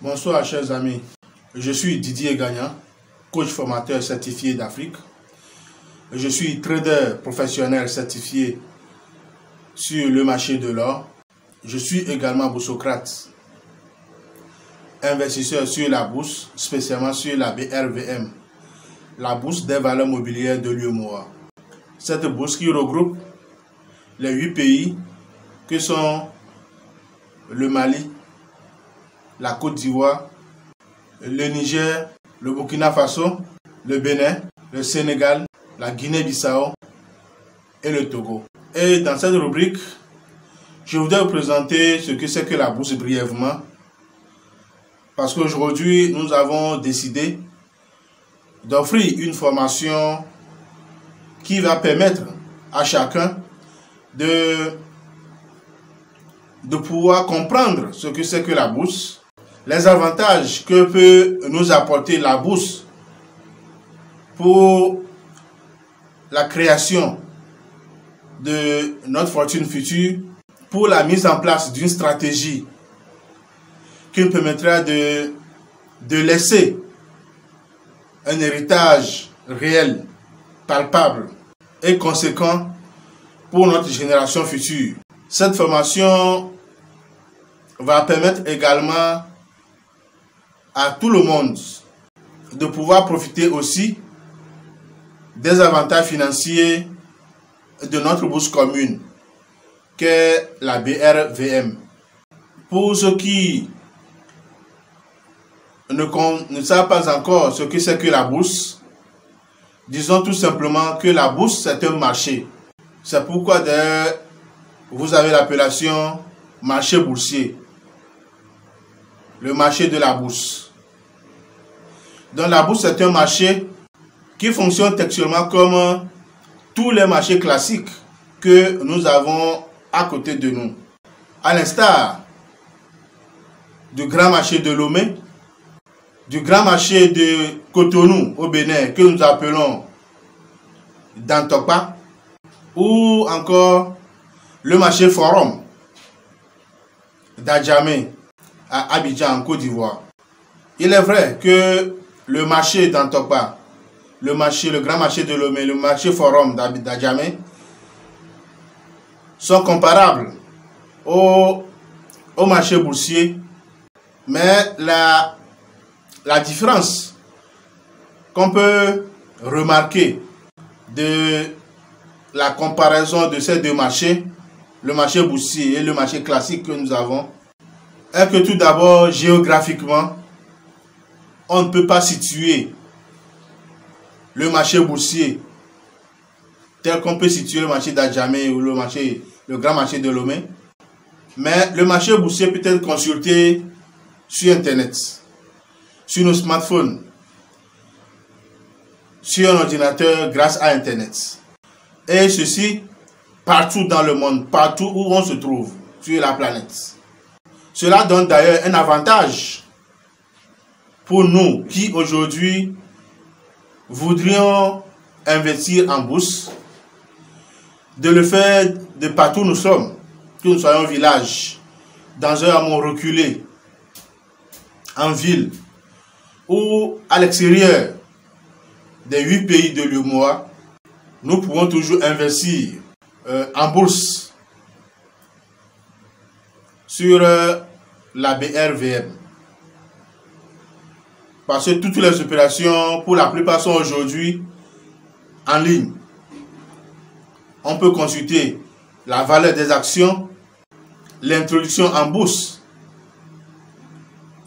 Bonsoir chers amis, je suis Didier Gagnan, coach formateur certifié d'Afrique. Je suis trader professionnel certifié sur le marché de l'or. Je suis également boursocrate, investisseur sur la bourse, spécialement sur la BRVM, la bourse des valeurs mobilières de l'UEMOA. Cette bourse qui regroupe les 8 pays que sont le Mali, la Côte d'Ivoire, le Niger, le Burkina Faso, le Bénin, le Sénégal, la Guinée-Bissau et le Togo. Et dans cette rubrique, je voudrais vous présenter ce que c'est que la bourse brièvement. Parce qu'aujourd'hui, nous avons décidé d'offrir une formation qui va permettre à chacun de pouvoir comprendre ce que c'est que la bourse, les avantages que peut nous apporter la bourse pour la création de notre fortune future, pour la mise en place d'une stratégie qui nous permettra de laisser un héritage réel, palpable et conséquent pour notre génération future. Cette formation va permettre également à tout le monde de pouvoir profiter aussi des avantages financiers de notre bourse commune qu'est la BRVM. Pour ceux qui ne savent pas encore ce que c'est que la bourse, disons tout simplement que la bourse c'est un marché. C'est pourquoi d'ailleurs vous avez l'appellation marché boursier, le marché de la bourse. Donc la bourse est un marché qui fonctionne textuellement comme tous les marchés classiques que nous avons à côté de nous. À l'instar du grand marché de Lomé, du grand marché de Cotonou au Bénin que nous appelons Dantokpa, ou encore le marché Forum d'Adjamé à Abidjan en Côte d'Ivoire. Il est vrai que le marché d'Antokpa, le grand marché de Lomé, le marché Forum d'Adjamé sont comparables au marché boursier, mais la différence qu'on peut remarquer de la comparaison de ces deux marchés, le marché boursier et le marché classique que nous avons, est que tout d'abord, géographiquement, on ne peut pas situer le marché boursier tel qu'on peut situer le marché d'Adjamé ou le grand marché de Lomé. Mais le marché boursier peut être consulté sur Internet, sur nos smartphones, sur un ordinateur grâce à Internet. Et ceci partout dans le monde, partout où on se trouve sur la planète. Cela donne d'ailleurs un avantage pour nous qui aujourd'hui voudrions investir en bourse, de le faire de partout où nous sommes, que nous soyons au village, dans un hameau reculé, en ville ou à l'extérieur des 8 pays de l'UEMOA. Nous pouvons toujours investir en bourse sur la BRVM. Parce que toutes les opérations, pour la plupart, sont aujourd'hui en ligne. On peut consulter la valeur des actions, l'introduction en bourse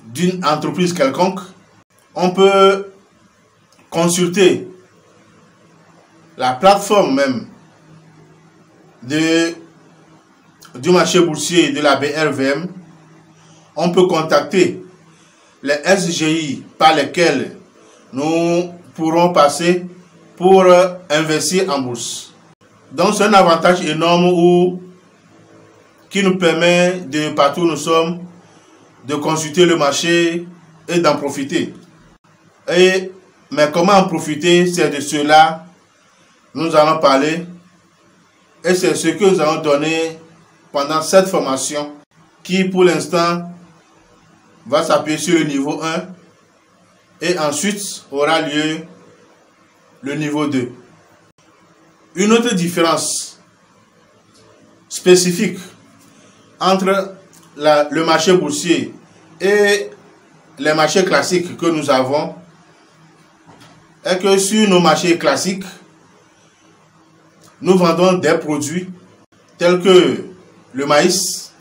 d'une entreprise quelconque. On peut consulter la plateforme même du marché boursier de la BRVM. On peut contacter les SGI par lesquels nous pourrons passer pour investir en bourse. Donc c'est un avantage énorme qui nous permet de partout où nous sommes de consulter le marché et d'en profiter. Mais comment en profiter, c'est de cela nous allons parler, et c'est ce que nous allons donner pendant cette formation qui pour l'instant va s'appuyer sur le niveau 1 et ensuite aura lieu le niveau 2. Une autre différence spécifique entre le marché boursier et les marchés classiques que nous avons est que sur nos marchés classiques, nous vendons des produits tels que le maïs,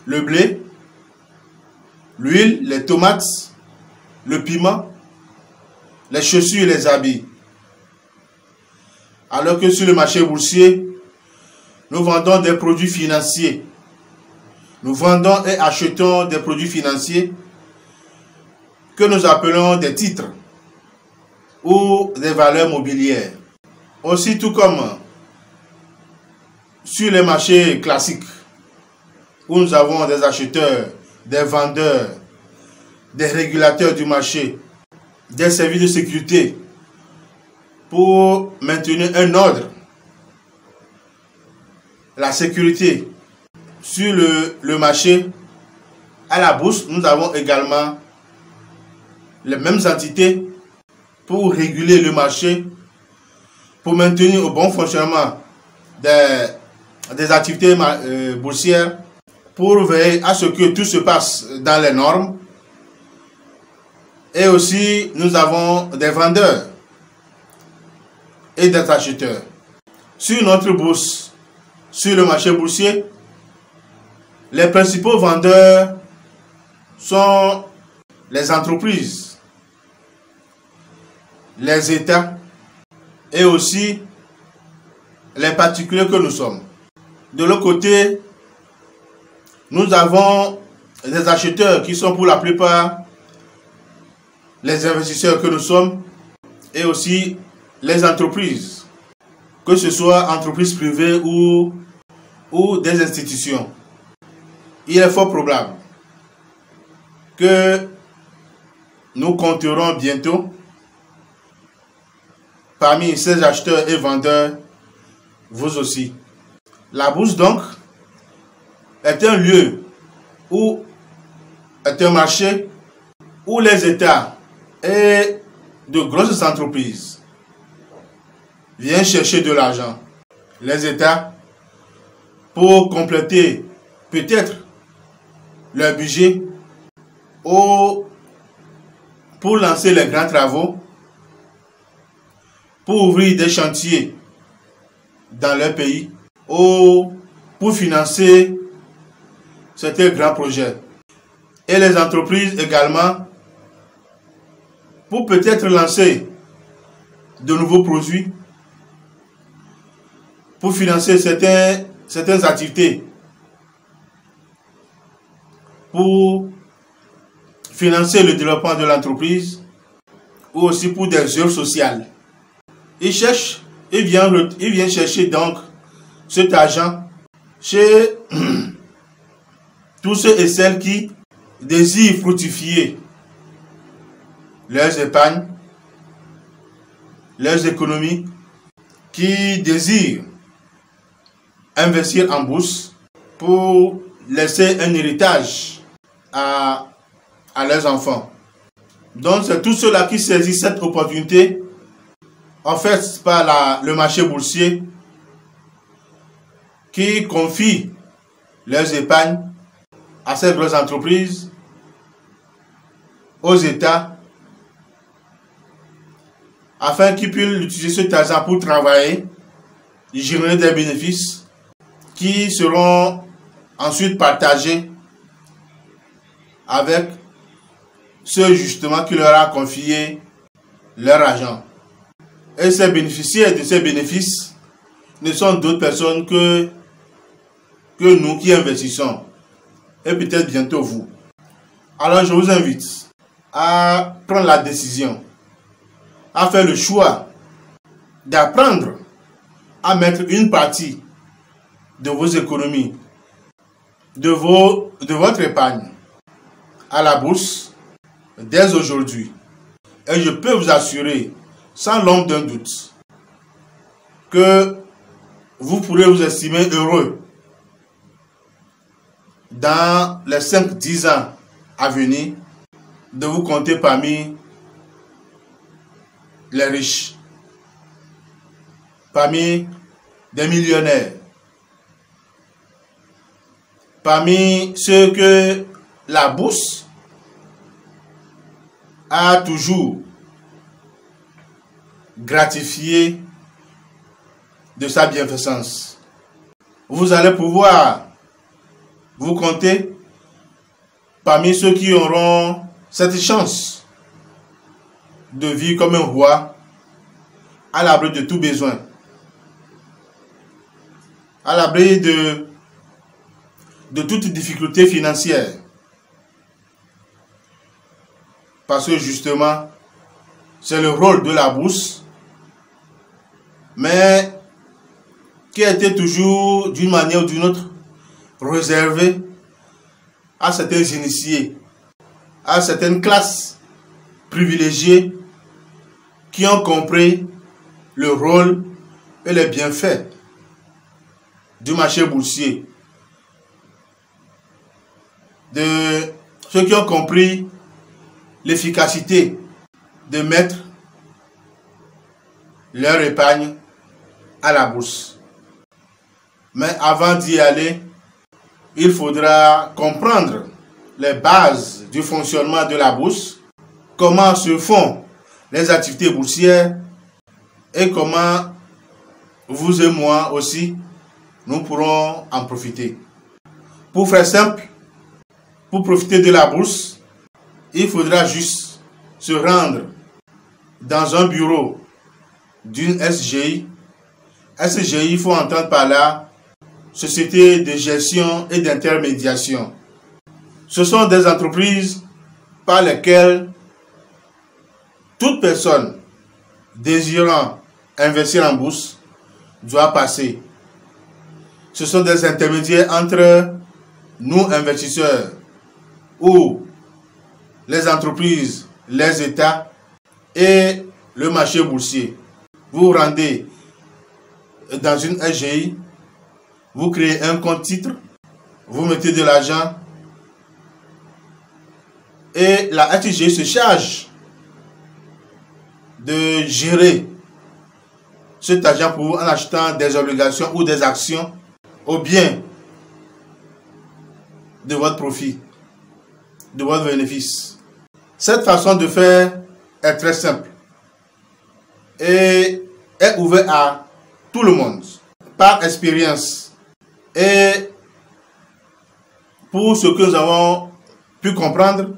le blé, l'huile, les tomates, le piment, les chaussures et les habits. Alors que sur le marché boursier, nous vendons des produits financiers. Nous vendons et achetons des produits financiers que nous appelons des titres ou des valeurs mobilières. Aussi, tout comme sur les marchés classiques, où nous avons des acheteurs, des vendeurs, des régulateurs du marché, des services de sécurité pour maintenir un ordre, la sécurité sur le marché. À la bourse, nous avons également les mêmes entités pour réguler le marché, pour maintenir au bon fonctionnement des activités boursières, pour veiller à ce que tout se passe dans les normes. Et aussi, nous avons des vendeurs et des acheteurs. Sur notre bourse, sur le marché boursier, les principaux vendeurs sont les entreprises, les États et aussi les particuliers que nous sommes. De l'autre côté, nous avons des acheteurs qui sont pour la plupart les investisseurs que nous sommes et aussi les entreprises, que ce soit entreprises privées ou des institutions. Il est fort probable que nous compterons bientôt parmi ces acheteurs et vendeurs, vous aussi. La bourse donc est un lieu où est un marché où les États et de grosses entreprises viennent chercher de l'argent. Les États, pour compléter peut-être leur budget ou pour lancer les grands travaux, pour ouvrir des chantiers dans leur pays ou pour financer certains grands projets. Et les entreprises également pour peut-être lancer de nouveaux produits, pour financer certaines activités, pour financer le développement de l'entreprise ou aussi pour des œuvres sociales. Ils viennent chercher donc cet argent chez tous ceux et celles qui désirent fructifier leurs épargnes, leurs économies, qui désirent investir en bourse pour laisser un héritage à leurs enfants. Donc c'est tous ceux-là qui saisissent cette opportunité offerte par le marché boursier, qui confient leurs épargnes à ces grosses entreprises, aux États, afin qu'ils puissent utiliser cet argent pour travailler, générer des bénéfices qui seront ensuite partagés avec ceux justement qui leur a confié leur argent. Et ces bénéficiaires de ces bénéfices ne sont d'autres personnes que nous qui investissons. Et peut-être bientôt vous. Alors je vous invite à prendre la décision, à faire le choix d'apprendre à mettre une partie de vos économies, de votre épargne à la bourse dès aujourd'hui. Et je peux vous assurer, sans l'ombre d'un doute, que vous pourrez vous estimer heureux dans les 5-10 ans à venir de vous compter parmi les riches, parmi des millionnaires, parmi ceux que la bourse a toujours gratifié de sa bienfaisance. Vous allez pouvoir vous compter parmi ceux qui auront cette chance de vivre comme un roi, à l'abri de tout besoin, à l'abri de toute difficulté financière. Parce que justement, c'est le rôle de la bourse, mais qui a été toujours, d'une manière ou d'une autre, réservé à certains initiés, à certaines classes privilégiées qui ont compris le rôle et les bienfaits du marché boursier, de ceux qui ont compris l'efficacité de mettre leur épargne à la bourse. Mais avant d'y aller, il faudra comprendre les bases du fonctionnement de la bourse, comment se font les activités boursières et comment vous et moi aussi, nous pourrons en profiter. Pour faire simple, pour profiter de la bourse, il faudra juste se rendre dans un bureau d'une SGI. SGI, il faut entendre par là Société de gestion et d'intermédiation. Ce sont des entreprises par lesquelles toute personne désirant investir en bourse doit passer. Ce sont des intermédiaires entre nous, investisseurs, ou les entreprises, les États et le marché boursier. Vous vous rendez dans une SGI, vous créez un compte titre, vous mettez de l'argent et la SGI se charge de gérer cet argent pour vous en achetant des obligations ou des actions au bien de votre profit, de votre bénéfice. Cette façon de faire est très simple et est ouverte à tout le monde par expérience. Et pour ce que nous avons pu comprendre,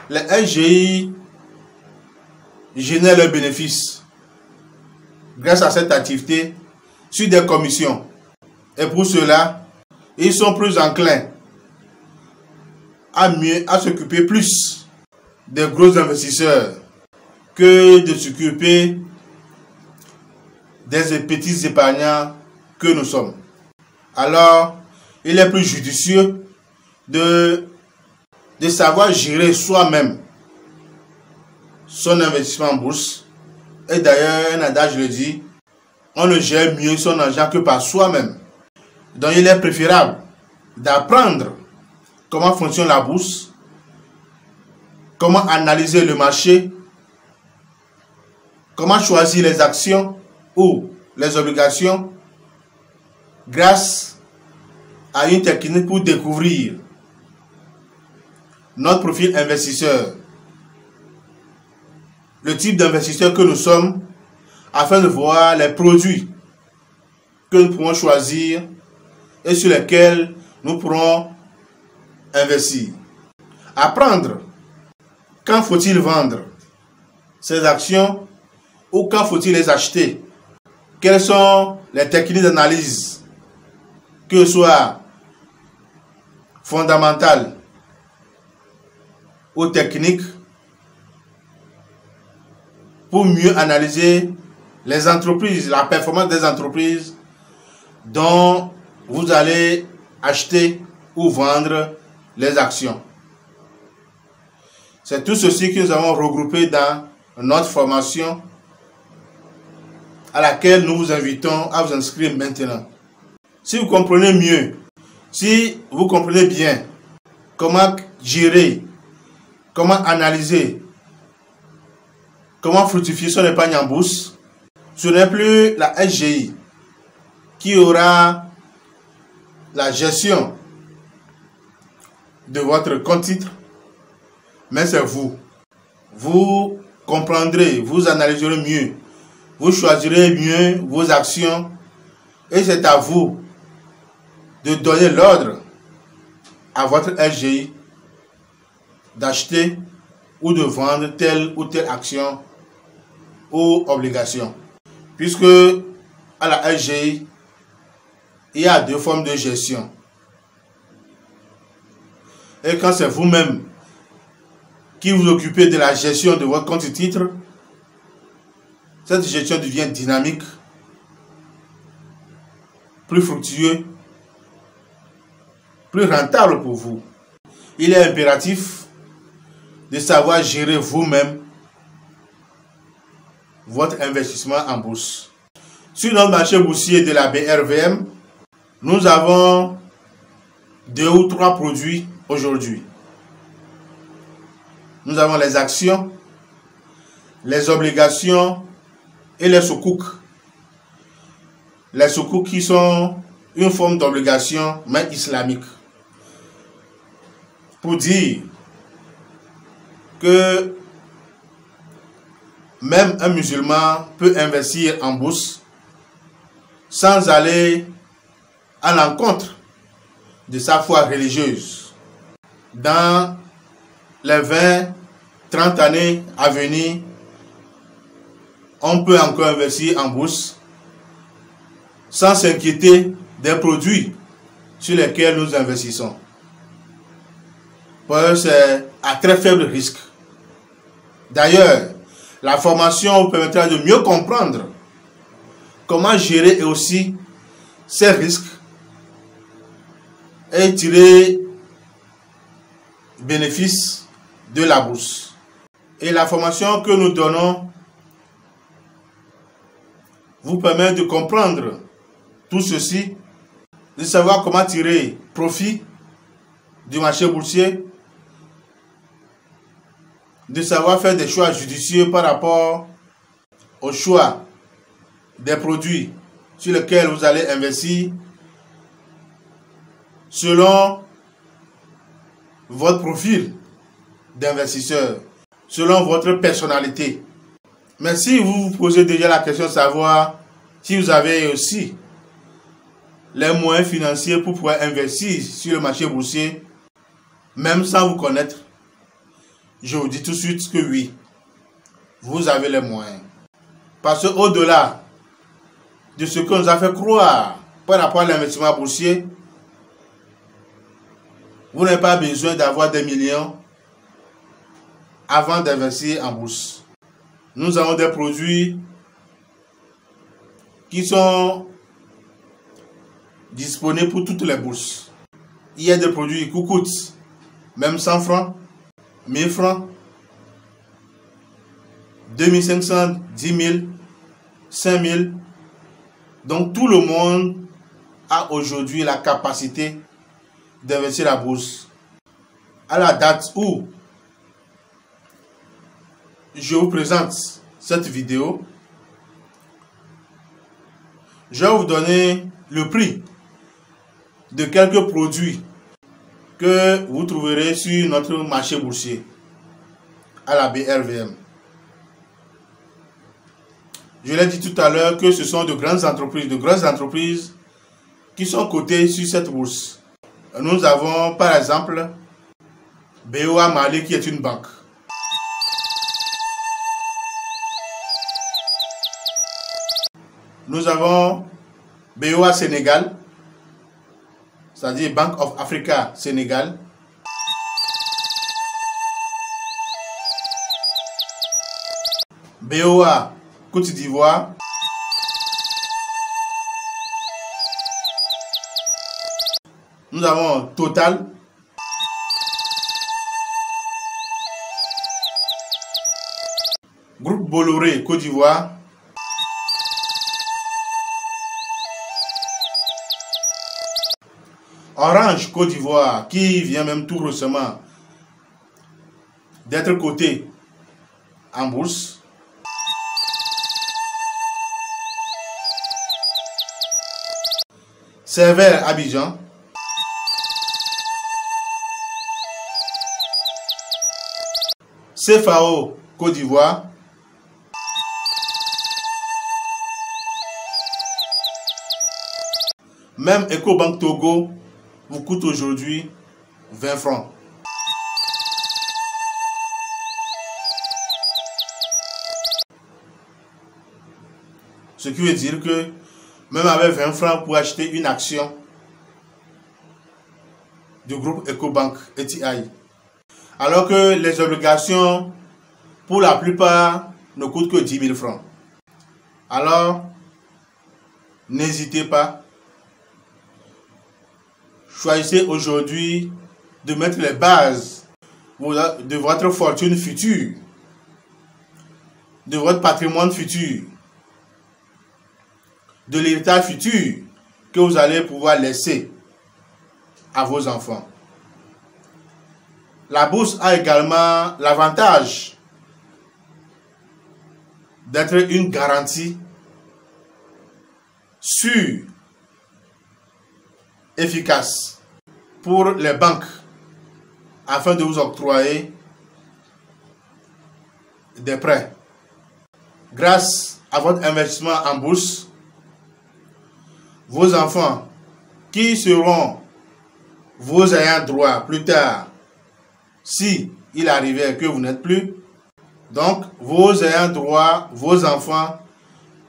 les SGI génèrent leurs bénéfices grâce à cette activité sur des commissions. Et pour cela, ils sont plus enclins à s'occuper plus des gros investisseurs que de s'occuper des petits épargnants que nous sommes. Alors, il est plus judicieux de savoir gérer soi-même son investissement en bourse. Et d'ailleurs, un adage le dit, on ne gère mieux son argent que par soi-même. Donc, il est préférable d'apprendre comment fonctionne la bourse, comment analyser le marché, comment choisir les actions ou les obligations grâce à une technique pour découvrir notre profil investisseur, le type d'investisseur que nous sommes, afin de voir les produits que nous pourrons choisir et sur lesquels nous pourrons investir. Apprendre quand faut-il vendre ces actions ou quand faut-il les acheter. Quelles sont les techniques d'analyse, que ce soit fondamentales ou techniques, pour mieux analyser les entreprises, la performance des entreprises dont vous allez acheter ou vendre les actions. C'est tout ceci que nous avons regroupé dans notre formation à laquelle nous vous invitons à vous inscrire maintenant. Si vous comprenez mieux, si vous comprenez bien comment gérer, comment analyser, comment fructifier son épargne en bourse, ce n'est plus la SGI qui aura la gestion de votre compte titre, mais c'est vous. Vous comprendrez, vous analyserez mieux, vous choisirez mieux vos actions et c'est à vous de donner l'ordre à votre SGI d'acheter ou de vendre telle ou telle action ou obligation. Puisque à la SGI, il y a deux formes de gestion. Et quand c'est vous-même qui vous occupez de la gestion de votre compte titre, cette gestion devient dynamique, plus fructueuse, plus rentable pour vous. Il est impératif de savoir gérer vous-même votre investissement en bourse. Sur notre marché boursier de la BRVM, nous avons 2 ou 3 produits aujourd'hui. Nous avons les actions, les obligations et les sukuk. Les sukuk qui sont une forme d'obligation mais islamique. Pour dire que même un musulman peut investir en bourse sans aller à l'encontre de sa foi religieuse. Dans les 20-30 années à venir, on peut encore investir en bourse sans s'inquiéter des produits sur lesquels nous investissons. Parce que c'est à très faible risque. D'ailleurs, la formation vous permettra de mieux comprendre comment gérer aussi ces risques et tirer bénéfice de la bourse. Et la formation que nous donnons vous permet de comprendre tout ceci, de savoir comment tirer profit du marché boursier, de savoir faire des choix judicieux par rapport au choix des produits sur lesquels vous allez investir selon votre profil d'investisseur, selon votre personnalité. Mais si vous vous posez déjà la question de savoir si vous avez aussi les moyens financiers pour pouvoir investir sur le marché boursier, même sans vous connaître, je vous dis tout de suite que oui, vous avez les moyens. Parce qu'au-delà de ce qu'on nous a fait croire par rapport à l'investissement boursier, vous n'avez pas besoin d'avoir des millions avant d'investir en bourse. Nous avons des produits qui sont disponibles pour toutes les bourses. Il y a des produits qui coûtent même 100 francs, 1000 francs, 2500, 10 000, 5000. Donc tout le monde a aujourd'hui la capacité d'investir la bourse. À la date où je vous présente cette vidéo, je vais vous donner le prix de quelques produits que vous trouverez sur notre marché boursier à la BRVM. Je l'ai dit tout à l'heure que ce sont de grandes entreprises, de grosses entreprises qui sont cotées sur cette bourse. Nous avons par exemple BOA Mali qui est une banque. Nous avons BOA Sénégal, c'est-à-dire Bank of Africa Sénégal. BOA Côte d'Ivoire. Nous avons Total. Groupe Bolloré Côte d'Ivoire. Orange Côte d'Ivoire, qui vient même tout récemment d'être coté en bourse. Serveur Abidjan. CFAO Côte d'Ivoire. Même EcoBank Togo vous coûte aujourd'hui 20 francs. Ce qui veut dire que même avec 20 francs pour acheter une action du groupe EcoBank ETI, alors que les obligations pour la plupart ne coûtent que 10 000 francs. Alors, n'hésitez pas. Choisissez aujourd'hui de mettre les bases de votre fortune future, de votre patrimoine futur, de l'héritage futur que vous allez pouvoir laisser à vos enfants. La bourse a également l'avantage d'être une garantie sûre, efficace pour les banques afin de vous octroyer des prêts. Grâce à votre investissement en bourse, vos enfants qui seront vos ayants droit plus tard, si il arrivait que vous n'êtes plus, donc vos ayants droit, vos enfants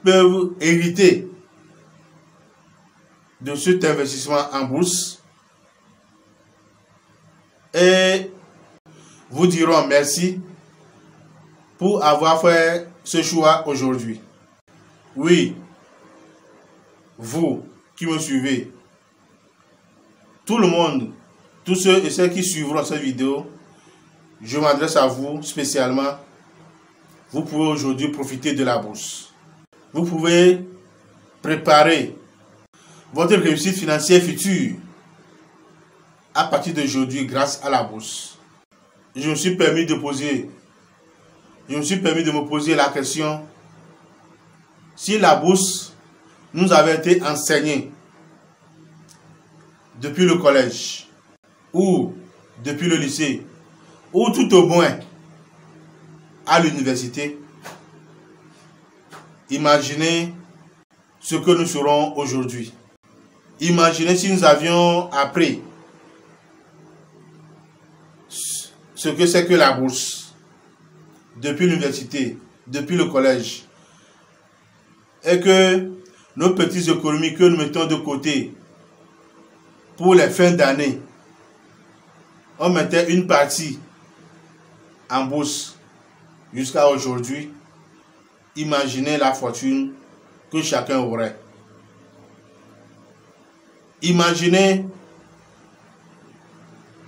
peuvent hériter de cet investissement en bourse et vous diront merci pour avoir fait ce choix aujourd'hui. Oui, vous qui me suivez, tout le monde, tous ceux et celles qui suivront cette vidéo, je m'adresse à vous spécialement. Vous pouvez aujourd'hui profiter de la bourse. Vous pouvez préparer votre réussite financière future à partir d'aujourd'hui grâce à la bourse. Je me suis permis de me poser la question: si la bourse nous avait été enseignée depuis le collège ou depuis le lycée ou tout au moins à l'université, imaginez ce que nous serons aujourd'hui. Imaginez si nous avions appris ce que c'est que la bourse depuis l'université, depuis le collège, et que nos petites économies que nous mettons de côté pour les fins d'année, on mettait une partie en bourse jusqu'à aujourd'hui. Imaginez la fortune que chacun aurait. Imaginez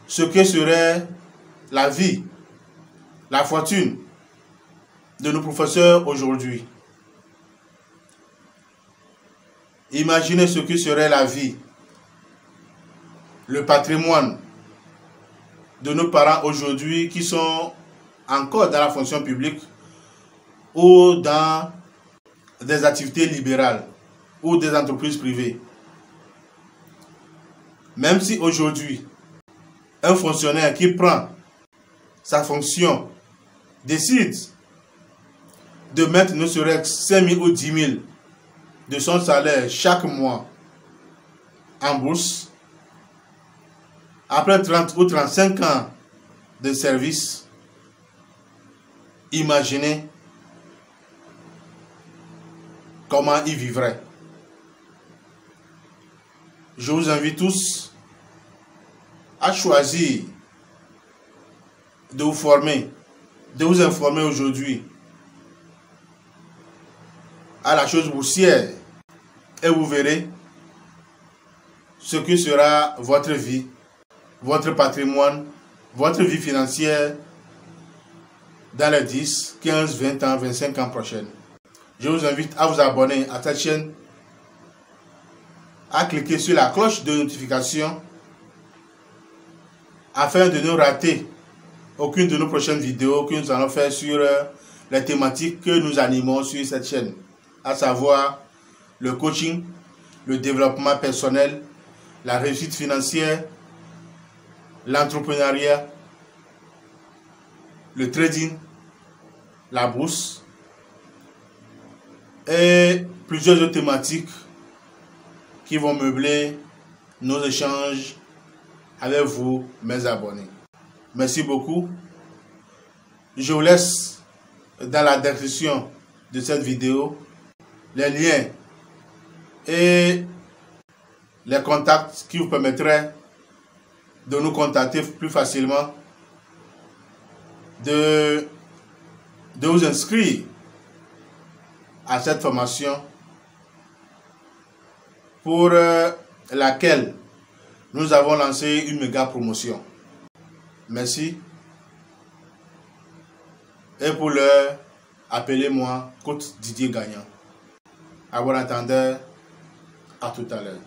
ce que serait la vie, la fortune de nos professeurs aujourd'hui. Imaginez ce que serait la vie, le patrimoine de nos parents aujourd'hui qui sont encore dans la fonction publique ou dans des activités libérales ou des entreprises privées. Même si aujourd'hui, un fonctionnaire qui prend sa fonction décide de mettre ne serait-ce 5 000 ou 10 000 de son salaire chaque mois en bourse, après 30 ou 35 ans de service, imaginez comment il vivrait. Je vous invite tous à choisir de vous former, de vous informer aujourd'hui à la chose boursière et vous verrez ce que sera votre vie, votre patrimoine, votre vie financière dans les 10, 15, 20 ans, 25 ans prochains. Je vous invite à vous abonner à cette chaîne, à cliquer sur la cloche de notification afin de ne rater aucune de nos prochaines vidéos que nous allons faire sur les thématiques que nous animons sur cette chaîne, à savoir le coaching, le développement personnel, la réussite financière, l'entrepreneuriat, le trading, la bourse et plusieurs autres thématiques qui vont meubler nos échanges avec vous, mes abonnés. Merci beaucoup. Je vous laisse dans la description de cette vidéo les liens et les contacts qui vous permettraient de nous contacter plus facilement, de vous inscrire à cette formation pour laquelle nous avons lancé une méga promotion. Merci. Et pour l'heure, appelez-moi Coach Didier Gagnant. À bon entendeur, à tout à l'heure.